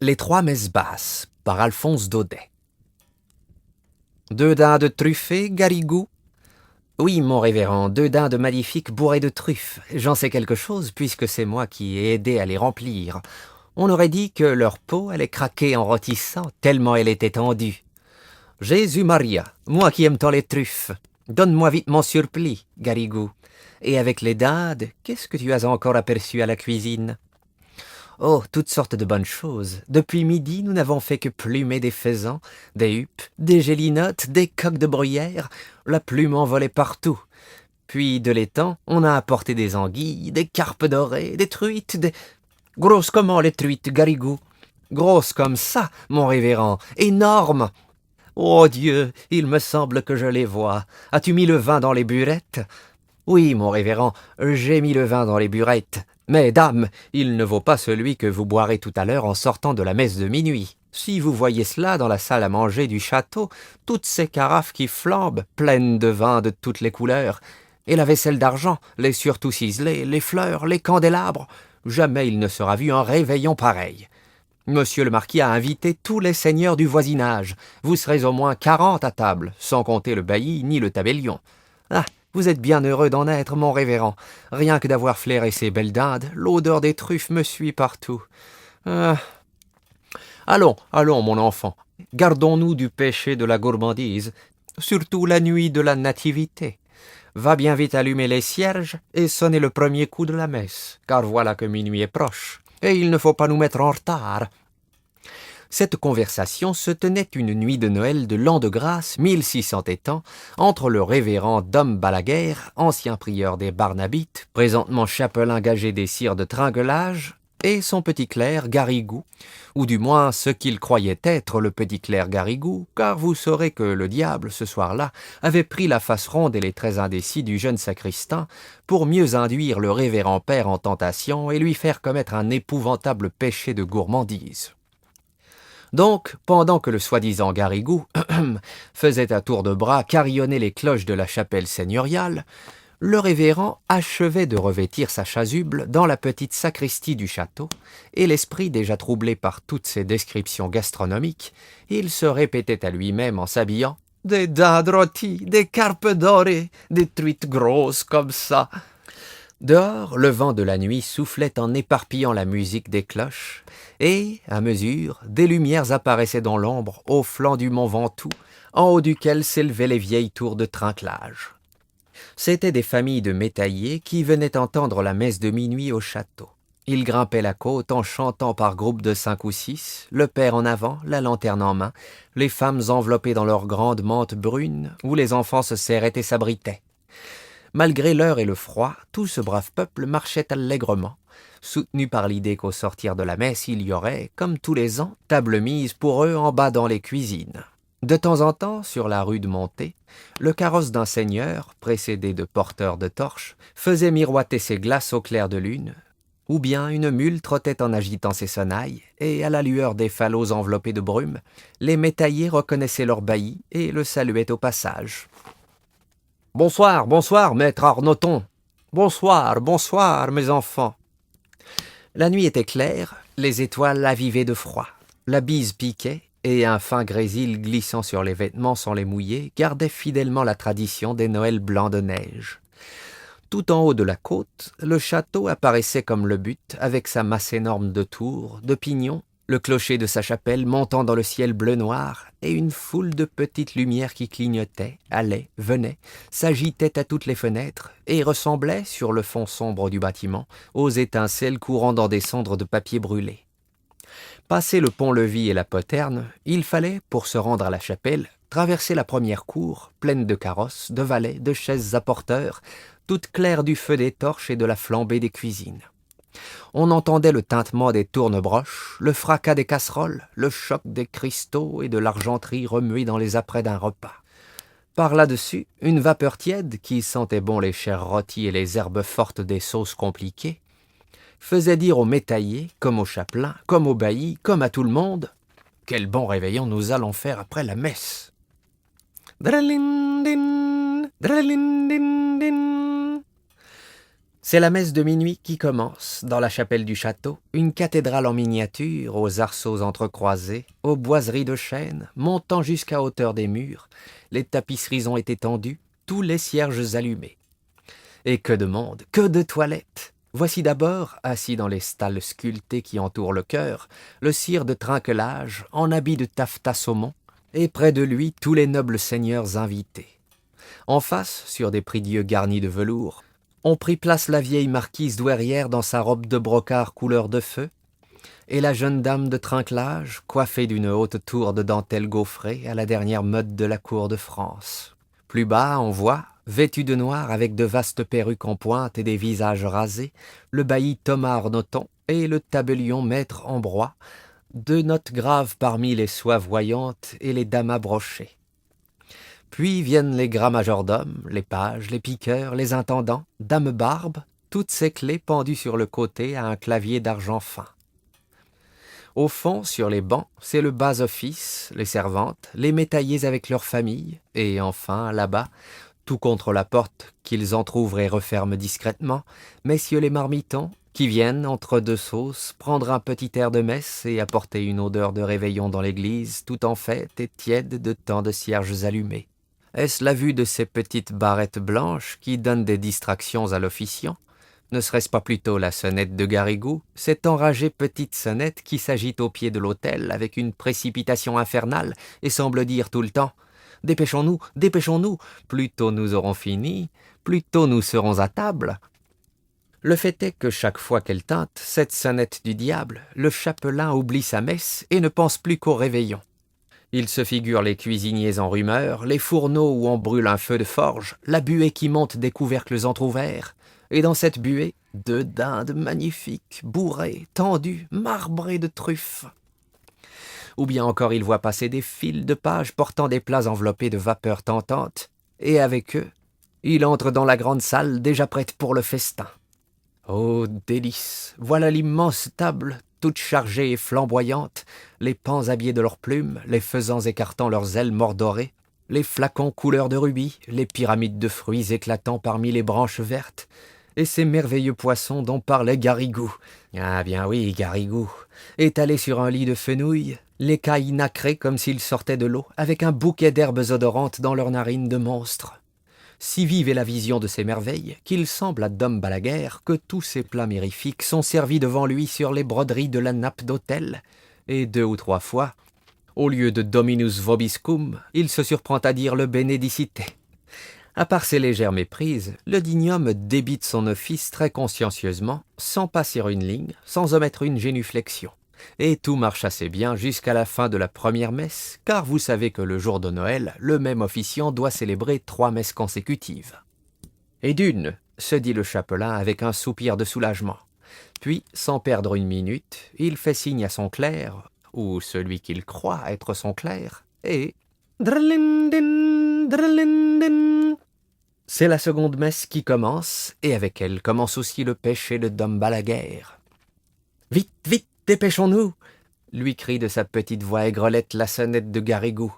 Les trois messes basses, par Alphonse Daudet. 2 dindes truffées, Garrigou? Oui, mon révérend, 2 dindes magnifiques bourrées de truffes. J'en sais quelque chose, puisque c'est moi qui ai aidé à les remplir. On aurait dit que leur peau allait craquer en rôtissant, tellement elle était tendue. Jésus Maria, moi qui aime tant les truffes, donne-moi vite mon surplis, Garrigou. Et avec les dindes, qu'est-ce que tu as encore aperçu à la cuisine? Oh, toutes sortes de bonnes choses. Depuis midi, nous n'avons fait que plumer des faisans, des huppes, des gélinottes, des coqs de bruyère. La plume en volait partout. Puis, de l'étang, on a apporté des anguilles, des carpes dorées, des truites, des... Grosses comment les truites, Garrigou? Grosses comme ça, mon révérend, énormes. Oh Dieu, il me semble que je les vois. As-tu mis le vin dans les burettes? Oui, mon révérend, j'ai mis le vin dans les burettes. Mais, dame, il ne vaut pas celui que vous boirez tout à l'heure en sortant de la messe de minuit. Si vous voyez cela dans la salle à manger du château, toutes ces carafes qui flambent, pleines de vin de toutes les couleurs, et la vaisselle d'argent, les surtout ciselés, les fleurs, les candélabres, jamais il ne sera vu un réveillon pareil. Monsieur le marquis a invité tous les seigneurs du voisinage. Vous serez au moins 40 à table, sans compter le bailli ni le tabellion. Ah, vous êtes bien heureux d'en être, mon révérend. Rien que d'avoir flairé ces belles dindes, l'odeur des truffes me suit partout. Ah. Allons, mon enfant, gardons-nous du péché de la gourmandise, surtout la nuit de la nativité. Va bien vite allumer les cierges et sonner le premier coup de la messe, car voilà que minuit est proche, et il ne faut pas nous mettre en retard. Cette conversation se tenait une nuit de Noël de l'an de grâce 1600 étant entre le révérend Dom Balaguer, ancien prieur des Barnabites, présentement chapelain gagé des sires de Trinquelage, et son petit clerc Garrigou, ou du moins ce qu'il croyait être le petit clerc Garrigou, car vous saurez que le diable, ce soir-là, avait pris la face ronde et les traits indécis du jeune sacristain pour mieux induire le révérend père en tentation et lui faire commettre un épouvantable péché de gourmandise. Donc, pendant que le soi-disant Garrigou faisait à tour de bras carillonner les cloches de la chapelle seigneuriale, le révérend achevait de revêtir sa chasuble dans la petite sacristie du château, et l'esprit déjà troublé par toutes ces descriptions gastronomiques, il se répétait à lui-même en s'habillant « Des dindes rôties, des carpes dorées, des truites grosses comme ça !» Dehors, le vent de la nuit soufflait en éparpillant la musique des cloches, et, à mesure, des lumières apparaissaient dans l'ombre au flanc du mont Ventoux, en haut duquel s'élevaient les vieilles tours de Trinquelage. C'étaient des familles de métaillers qui venaient entendre la messe de minuit au château. Ils grimpaient la côte en chantant par groupes de 5 ou 6, le père en avant, la lanterne en main, les femmes enveloppées dans leurs grandes mantes brunes, où les enfants se serraient et s'abritaient. Malgré l'heure et le froid, tout ce brave peuple marchait allègrement, soutenu par l'idée qu'au sortir de la messe, il y aurait, comme tous les ans, table mise pour eux en bas dans les cuisines. De temps en temps, sur la rue de Montée, le carrosse d'un seigneur, précédé de porteurs de torches, faisait miroiter ses glaces au clair de lune, ou bien une mule trottait en agitant ses sonnailles, et à la lueur des falots enveloppés de brume, les métaillers reconnaissaient leur bailli et le saluaient au passage. « Bonsoir, bonsoir, maître Arnoton. Bonsoir, bonsoir, mes enfants. » La nuit était claire, les étoiles avivaient de froid, la bise piquait, et un fin grésil glissant sur les vêtements sans les mouiller gardait fidèlement la tradition des Noëls blancs de neige. Tout en haut de la côte, le château apparaissait comme le but, avec sa masse énorme de tours, de pignons, le clocher de sa chapelle montant dans le ciel bleu-noir, et une foule de petites lumières qui clignotaient, allaient, venaient, s'agitaient à toutes les fenêtres, et ressemblaient, sur le fond sombre du bâtiment, aux étincelles courant dans des cendres de papier brûlé. Passé le pont-levis et la poterne, il fallait, pour se rendre à la chapelle, traverser la première cour, pleine de carrosses, de valets, de chaises à porteurs, toute claire du feu des torches et de la flambée des cuisines. On entendait le tintement des tournebroches, le fracas des casseroles, le choc des cristaux et de l'argenterie remuée dans les apprêts d'un repas. Par là-dessus, une vapeur tiède, qui sentait bon les chairs rôties et les herbes fortes des sauces compliquées, faisait dire aux métaillers, comme aux chapelains, comme aux baillis, comme à tout le monde, « Quel bon réveillon nous allons faire après la messe !» Dralindin, dralindin. C'est la messe de minuit qui commence, dans la chapelle du château, une cathédrale en miniature, aux arceaux entrecroisés, aux boiseries de chêne, montant jusqu'à hauteur des murs, les tapisseries ont été tendues, tous les cierges allumés. Et que de monde, que de toilettes! Voici d'abord, assis dans les stalles sculptées qui entourent le chœur, le sire de trinquelage, en habit de taffetas saumon, et près de lui tous les nobles seigneurs invités. En face, sur des prie-dieu garnis de velours, on prit place la vieille marquise douairière dans sa robe de brocart couleur de feu, et la jeune dame de trinquelage, coiffée d'une haute tour de dentelle gaufrée à la dernière mode de la cour de France. Plus bas, on voit, vêtu de noir avec de vastes perruques en pointe et des visages rasés, le bailli Thomas Arnoton et le tabellion maître Ambroise, deux notes graves parmi les soies voyantes et les damas brochées. Puis viennent les gras majordomes, les pages, les piqueurs, les intendants, dames barbes, toutes ces clés pendues sur le côté à un clavier d'argent fin. Au fond, sur les bancs, c'est le bas-office, les servantes, les métayers avec leurs familles, et enfin, là-bas, tout contre la porte qu'ils entr'ouvrent et referment discrètement, messieurs les marmitons, qui viennent, entre deux sauces, prendre un petit air de messe et apporter une odeur de réveillon dans l'église, tout en fête et tiède de tant de cierges allumés. Est-ce la vue de ces petites barrettes blanches qui donnent des distractions à l'officiant? Ne serait-ce pas plutôt la sonnette de Garrigou, cette enragée petite sonnette qui s'agite au pied de l'autel avec une précipitation infernale et semble dire tout le temps « Dépêchons-nous, dépêchons-nous, plus tôt nous aurons fini, plus tôt nous serons à table ». Le fait est que chaque fois qu'elle tinte, cette sonnette du diable, le chapelain oublie sa messe et ne pense plus qu'au réveillon. Il se figure les cuisiniers en rumeur, les fourneaux où on brûle un feu de forge, la buée qui monte des couvercles entr'ouverts, et dans cette buée, deux dindes magnifiques, bourrées, tendues, marbrées de truffes. Ou bien encore il voit passer des files de pages portant des plats enveloppés de vapeurs tentantes, et avec eux, il entre dans la grande salle déjà prête pour le festin. Oh, délice! Voilà l'immense table, toute chargée et flamboyante, les paons habillés de leurs plumes, les faisans écartant leurs ailes mordorées, les flacons couleur de rubis, les pyramides de fruits éclatant parmi les branches vertes, et ces merveilleux poissons dont parlait Garrigou. Ah bien oui, Garrigou, étalés sur un lit de fenouil, l'écaille nacrée comme s'ils sortaient de l'eau, avec un bouquet d'herbes odorantes dans leurs narines de monstres. Si vive est la vision de ces merveilles qu'il semble à Dom Balaguer que tous ces plats mirifiques sont servis devant lui sur les broderies de la nappe d'autel, et 2 ou 3 fois, au lieu de Dominus vobiscum, il se surprend à dire le Benedicite. À part ces légères méprises, le digne homme débite son office très consciencieusement, sans passer une ligne, sans omettre une génuflexion. Et tout marche assez bien jusqu'à la fin de la première messe, car vous savez que le jour de Noël, le même officiant doit célébrer 3 messes consécutives. Et d'une, se dit le chapelain avec un soupir de soulagement. Puis, sans perdre une minute, il fait signe à son clerc, ou celui qu'il croit être son clerc, et... drlindin, drlindin. C'est la seconde messe qui commence, et avec elle commence aussi le péché de Dom Balaguer. « Vite, vite, dépêchons-nous » lui crie de sa petite voix aigrelette la sonnette de Garrigou.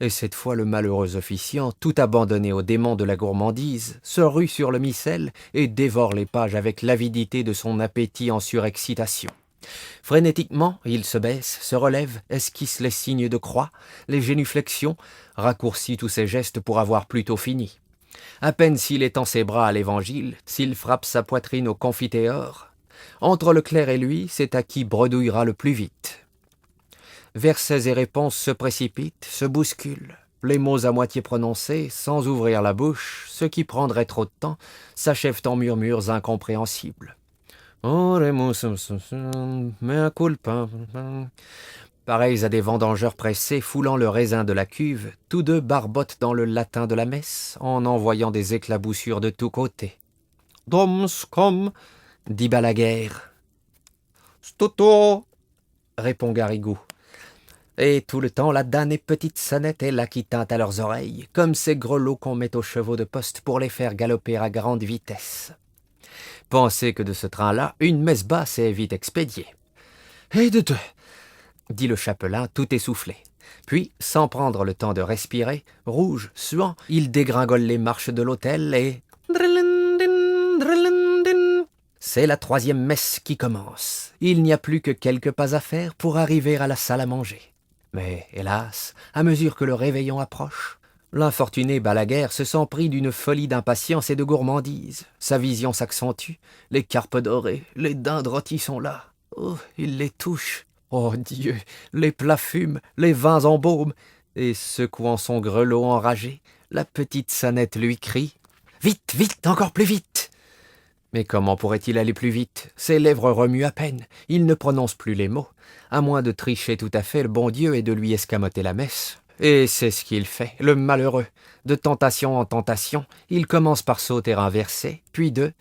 Et cette fois le malheureux officiant, tout abandonné au démon de la gourmandise, se rue sur le missel et dévore les pages avec l'avidité de son appétit en surexcitation. Frénétiquement, il se baisse, se relève, esquisse les signes de croix, les génuflexions, raccourcit tous ses gestes pour avoir plus tôt fini. À peine s'il étend ses bras à l'évangile, s'il frappe sa poitrine au confiteor, entre le clerc et lui, c'est à qui bredouillera le plus vite. Versets et réponses se précipitent, se bousculent. Les mots à moitié prononcés, sans ouvrir la bouche, ce qui prendrait trop de temps, s'achèvent en murmures incompréhensibles. Oremus, mea culpa. Pareils à des vendangeurs pressés foulant le raisin de la cuve, tous deux barbotent dans le latin de la messe, en envoyant des éclaboussures de tous côtés. « Dom scom » dit Balaguer. « Stuto » répond Garrigou. Et tout le temps, la damnée et petite sonnette est là qui tinte à leurs oreilles, comme ces grelots qu'on met aux chevaux de poste pour les faire galoper à grande vitesse. Pensez que de ce train-là, une messe basse est vite expédiée. « Et de deux » dit le chapelain, tout essoufflé. Puis, sans prendre le temps de respirer, rouge, suant, il dégringole les marches de l'autel et... drelindin, drelindin. C'est la 3e messe qui commence. Il n'y a plus que quelques pas à faire pour arriver à la salle à manger. Mais, hélas, à mesure que le réveillon approche, l'infortuné Balaguer se sent pris d'une folie d'impatience et de gourmandise. Sa vision s'accentue. Les carpes dorées, les dindes rôties sont là. Oh, il les touche. Oh Dieu, les plats fument, les vins embaument. Et secouant son grelot enragé, la petite sonnette lui crie « Vite, vite, encore plus vite !» Mais comment pourrait-il aller plus vite? Ses lèvres remuent à peine, il ne prononce plus les mots, à moins de tricher tout à fait le bon Dieu et de lui escamoter la messe. Et c'est ce qu'il fait, le malheureux. De tentation en tentation, il commence par sauter un verset, puis deux,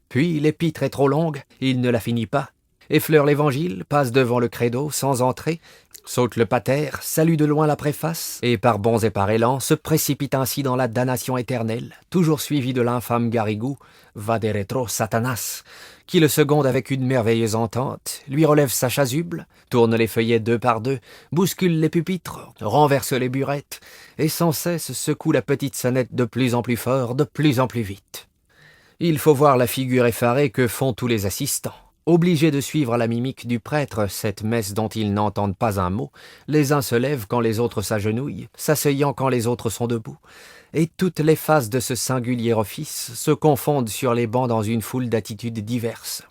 puis l'épître est trop longue, il ne la finit pas. Effleure l'évangile, passe devant le credo sans entrer, saute le pater, salue de loin la préface, et par bonds et par élans se précipite ainsi dans la damnation éternelle, toujours suivi de l'infâme Garrigou, vade retro Satanas, qui le seconde avec une merveilleuse entente, lui relève sa chasuble, tourne les feuillets 2 par 2, bouscule les pupitres, renverse les burettes, et sans cesse secoue la petite sonnette de plus en plus fort, de plus en plus vite. Il faut voir la figure effarée que font tous les assistants. Obligés de suivre à la mimique du prêtre cette messe dont ils n'entendent pas un mot, les uns se lèvent quand les autres s'agenouillent, s'asseyant quand les autres sont debout, et toutes les phases de ce singulier office se confondent sur les bancs dans une foule d'attitudes diverses.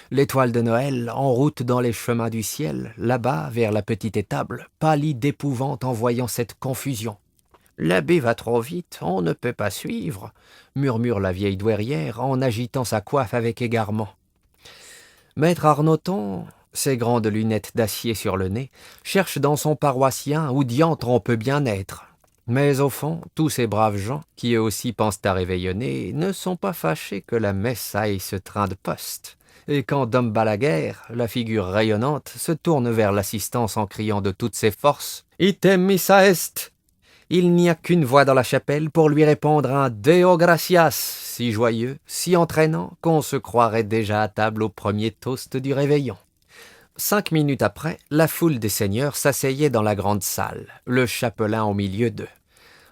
L'étoile de Noël, en route dans les chemins du ciel, là-bas, vers la petite étable, pâlit d'épouvante en voyant cette confusion. « L'abbé va trop vite, on ne peut pas suivre », murmure la vieille douairière en agitant sa coiffe avec égarement. Maître Arnoton, ses grandes lunettes d'acier sur le nez, cherche dans son paroissien où diantre on peut bien être. Mais au fond, tous ces braves gens, qui eux aussi pensent à réveillonner, ne sont pas fâchés que la messe aille ce train de poste. Et quand Dom Balaguer, la figure rayonnante, se tourne vers l'assistance en criant de toutes ses forces « Item missa est !» il n'y a qu'une voix dans la chapelle pour lui répondre un Deo gratias, si joyeux, si entraînant, qu'on se croirait déjà à table au premier toast du réveillon. 5 minutes après, la foule des seigneurs s'asseyait dans la grande salle, le chapelain au milieu d'eux.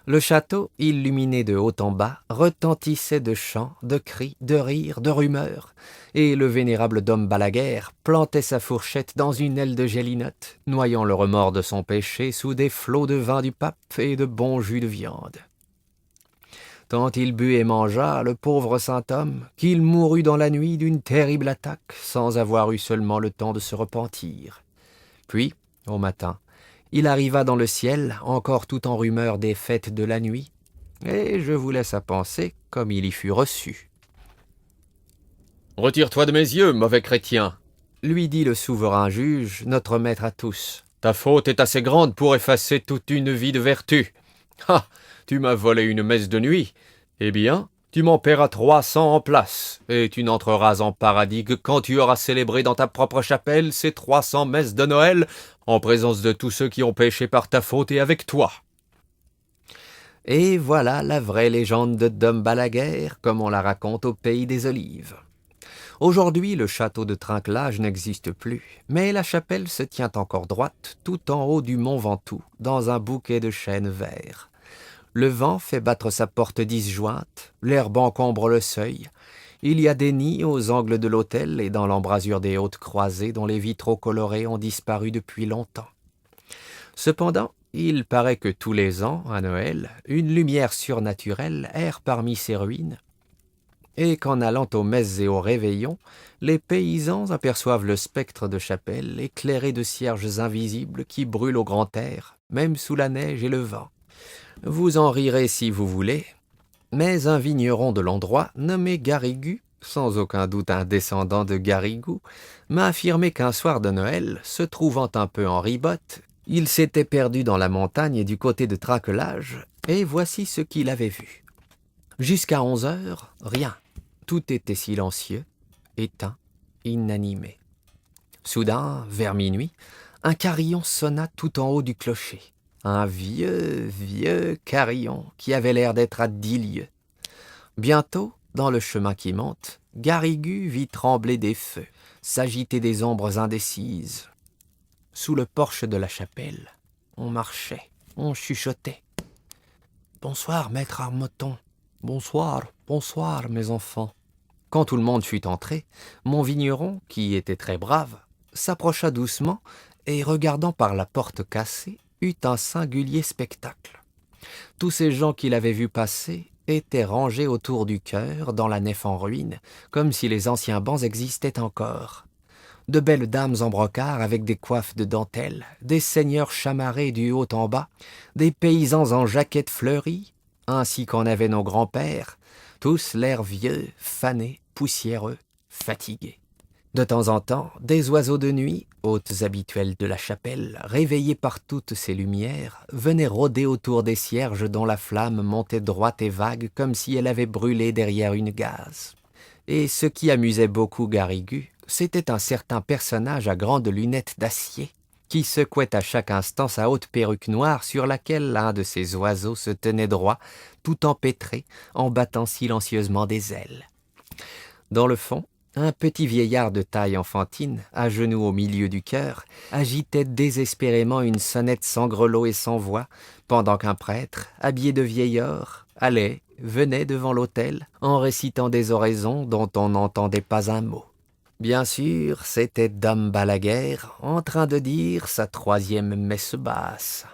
Le château, illuminé de haut en bas, retentissait de chants, de cris, de rires, de rumeurs, et le vénérable Dom Balaguer plantait sa fourchette dans une aile de gelinotte, noyant le remords de son péché sous des flots de vin du pape et de bons jus de viande. Tant il but et mangea, le pauvre saint homme, qu'il mourut dans la nuit d'une terrible attaque, sans avoir eu seulement le temps de se repentir. Puis, au matin, il arriva dans le ciel, encore tout en rumeur des fêtes de la nuit, et je vous laisse à penser comme il y fut reçu. « Retire-toi de mes yeux, mauvais chrétien !» lui dit le souverain juge, notre maître à tous. « Ta faute est assez grande pour effacer toute une vie de vertu. Ah, tu m'as volé une messe de nuit. Eh bien, tu m'en paieras 300 en place, et tu n'entreras en paradis que quand tu auras célébré dans ta propre chapelle ces 300 messes de Noël, en présence de tous ceux qui ont péché par ta faute et avec toi. » Et voilà la vraie légende de Dom Balaguer, comme on la raconte au pays des Olives. Aujourd'hui, le château de Trinquelage n'existe plus, mais la chapelle se tient encore droite, tout en haut du mont Ventoux, dans un bouquet de chênes verts. Le vent fait battre sa porte disjointe, l'herbe encombre le seuil. Il y a des nids aux angles de l'autel et dans l'embrasure des hautes croisées dont les vitraux colorés ont disparu depuis longtemps. Cependant, il paraît que tous les ans, à Noël, une lumière surnaturelle erre parmi ces ruines, et qu'en allant aux messes et aux réveillons, les paysans aperçoivent le spectre de chapelle éclairé de cierges invisibles qui brûlent au grand air, même sous la neige et le vent. Vous en rirez si vous voulez, mais un vigneron de l'endroit, nommé Garrigou, sans aucun doute un descendant de Garrigou, m'a affirmé qu'un soir de Noël, se trouvant un peu en ribote, il s'était perdu dans la montagne du côté de Trinquelage, et voici ce qu'il avait vu. Jusqu'à 11 heures, rien. Tout était silencieux, éteint, inanimé. Soudain, vers minuit, un carillon sonna tout en haut du clocher. Un vieux carillon qui avait l'air d'être à 10 lieues. Bientôt, dans le chemin qui monte, Garrigou vit trembler des feux, s'agiter des ombres indécises. Sous le porche de la chapelle, on marchait, on chuchotait. « Bonsoir, maître Arnoton. Bonsoir, bonsoir, mes enfants. » Quand tout le monde fut entré, mon vigneron, qui était très brave, s'approcha doucement et, regardant par la porte cassée, eut un singulier spectacle. Tous ces gens qu'il avait vus passer étaient rangés autour du chœur, dans la nef en ruine, comme si les anciens bancs existaient encore. De belles dames en brocart avec des coiffes de dentelle, des seigneurs chamarrés du haut en bas, des paysans en jaquettes fleuries, ainsi qu'en avaient nos grands-pères, tous l'air vieux, fanés, poussiéreux, fatigués. De temps en temps, des oiseaux de nuit, hôtes habituels de la chapelle, réveillés par toutes ces lumières, venaient rôder autour des cierges dont la flamme montait droite et vague comme si elle avait brûlé derrière une gaze. Et ce qui amusait beaucoup Garrigou, c'était un certain personnage à grandes lunettes d'acier, qui secouait à chaque instant sa haute perruque noire sur laquelle l'un de ces oiseaux se tenait droit, tout empêtré, en battant silencieusement des ailes. Dans le fond, un petit vieillard de taille enfantine, à genoux au milieu du chœur, agitait désespérément une sonnette sans grelot et sans voix, pendant qu'un prêtre, habillé de vieil or, allait, venait devant l'autel, en récitant des oraisons dont on n'entendait pas un mot. Bien sûr, c'était Dame Balaguère, en train de dire sa troisième messe basse.